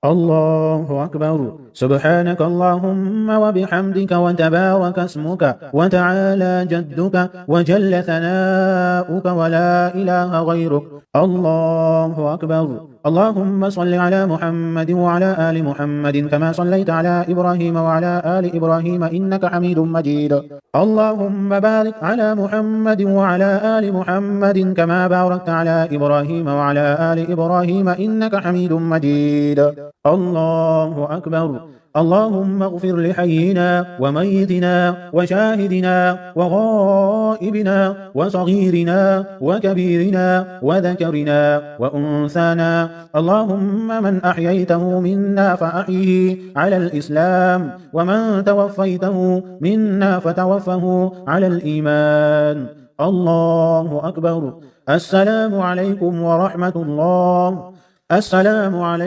الله أكبر. سبحانك اللهم وبحمدك وتبارك اسمك وتعالى جدك وجل ثناؤك ولا إله غيرك. الله أكبر. اللهم صل على محمد وعلى آل محمد كما صليت على إبراهيم وعلى آل إبراهيم إنك حميد مجيد. اللهم بارك على محمد وعلى آل محمد كما باركت على إبراهيم وعلى آل إبراهيم إنك حميد مجيد. الله أكبر. اللهم اغفر لحينا وميتنا وشاهدنا وغائبنا وصغيرنا وكبيرنا وذكرنا وأنثانا. اللهم من أحييته منا فأحيه على الإسلام، ومن توفيته منا فتوفه على الإيمان. الله أكبر. السلام عليكم ورحمة الله. السلام عليكم.